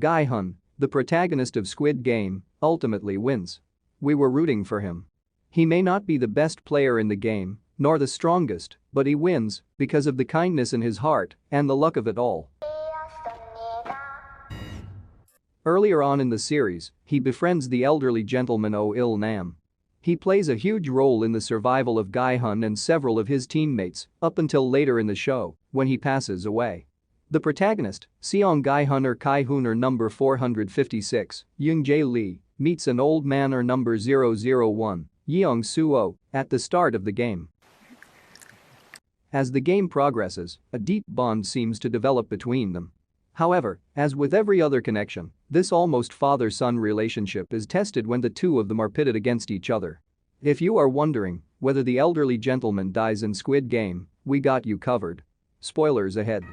Gi-hun, the protagonist of Squid Game, ultimately wins. We were rooting for him. He may not be the best player in the game, nor the strongest, but he wins because of the kindness in his heart and the luck of it all. Earlier on in the series, he befriends the elderly gentleman Oh Il-nam. He plays a huge role in the survival of Gi-hun and several of his teammates up until later in the show when he passes away. The protagonist, Seong Gi-hun or Kai-hun or number 456, Young-jae Lee, meets an old man or number 001, Yeong-suo, at the start of the game. As the game progresses, a deep bond seems to develop between them. However, as with every other connection, this almost father-son relationship is tested when the two of them are pitted against each other. If you are wondering whether the elderly gentleman dies in Squid Game, we got you covered. Spoilers ahead.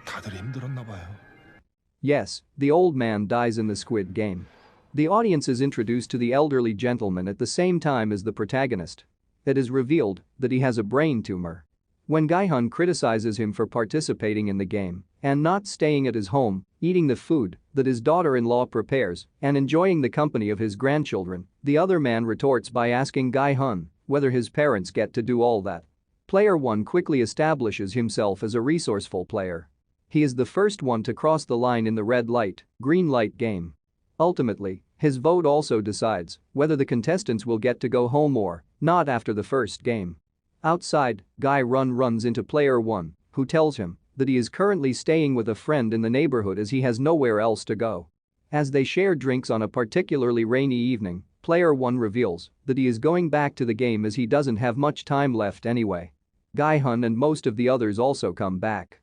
Yes, the old man dies in the Squid Game. The audience is introduced to the elderly gentleman at the same time as the protagonist. It is revealed that he has a brain tumor. When Gi-hun criticizes him for participating in the game and not staying at his home, eating the food that his daughter-in-law prepares, and enjoying the company of his grandchildren, the other man retorts by asking Gi-hun whether his parents get to do all that. Player 1 quickly establishes himself as a resourceful player. He is the first one to cross the line in the red light, green light game. Ultimately, his vote also decides whether the contestants will get to go home or not after the first game. Outside, Gi-hun runs into player 1, who tells him that he is currently staying with a friend in the neighborhood as he has nowhere else to go. As they share drinks on a particularly rainy evening, player 1 reveals that he is going back to the game as he doesn't have much time left anyway. Gi-hun and most of the others also come back.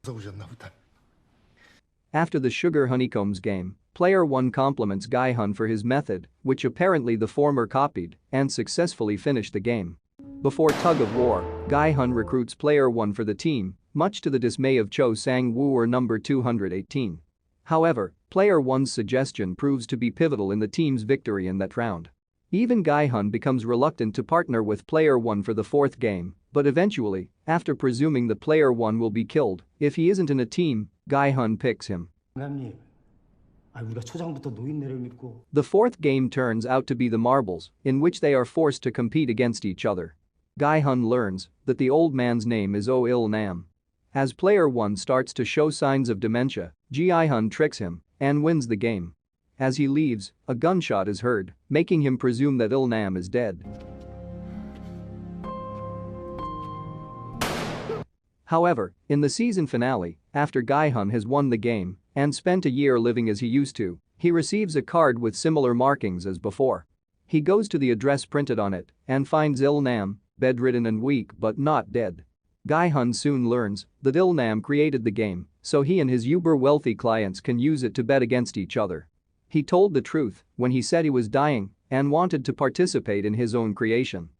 After the Sugar Honeycombs game, player 1 compliments Gi-hun for his method, which apparently the former copied, and successfully finished the game. Before tug of war, Gi-hun recruits player 1 for the team, much to the dismay of Cho Sang-woo or number 218. However, player 1's suggestion proves to be pivotal in the team's victory in that round. Even Gi-hun becomes reluctant to partner with player 1 for the fourth game, but eventually, after presuming that player 1 will be killed if he isn't in a team, Gi-hun picks him. The fourth game turns out to be the marbles, in which they are forced to compete against each other. Gi-hun learns that the old man's name is Oh Il-nam. As player 1 starts to show signs of dementia, Gi-hun tricks him and wins the game. As he leaves, a gunshot is heard, making him presume that Il-nam is dead. However, in the season finale, after Gi-hun has won the game and spent a year living as he used to, he receives a card with similar markings as before. He goes to the address printed on it and finds Il-nam, bedridden and weak but not dead. Gi-hun soon learns that Il-nam created the game so he and his uber-wealthy clients can use it to bet against each other. He told the truth when he said he was dying and wanted to participate in his own creation.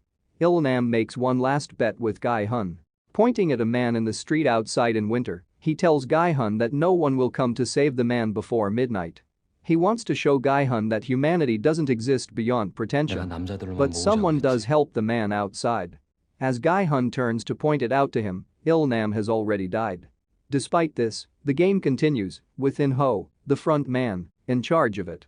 Il-nam makes one last bet with Gi-hun. Pointing at a man in the street outside in winter, he tells Gi-hun that no one will come to save the man before midnight. He wants to show Gi-hun that humanity doesn't exist beyond pretension, but someone does help the man outside. As Gi-hun turns to point it out to him, Il-nam has already died. Despite this, the game continues, with In-ho, the front man, in charge of it.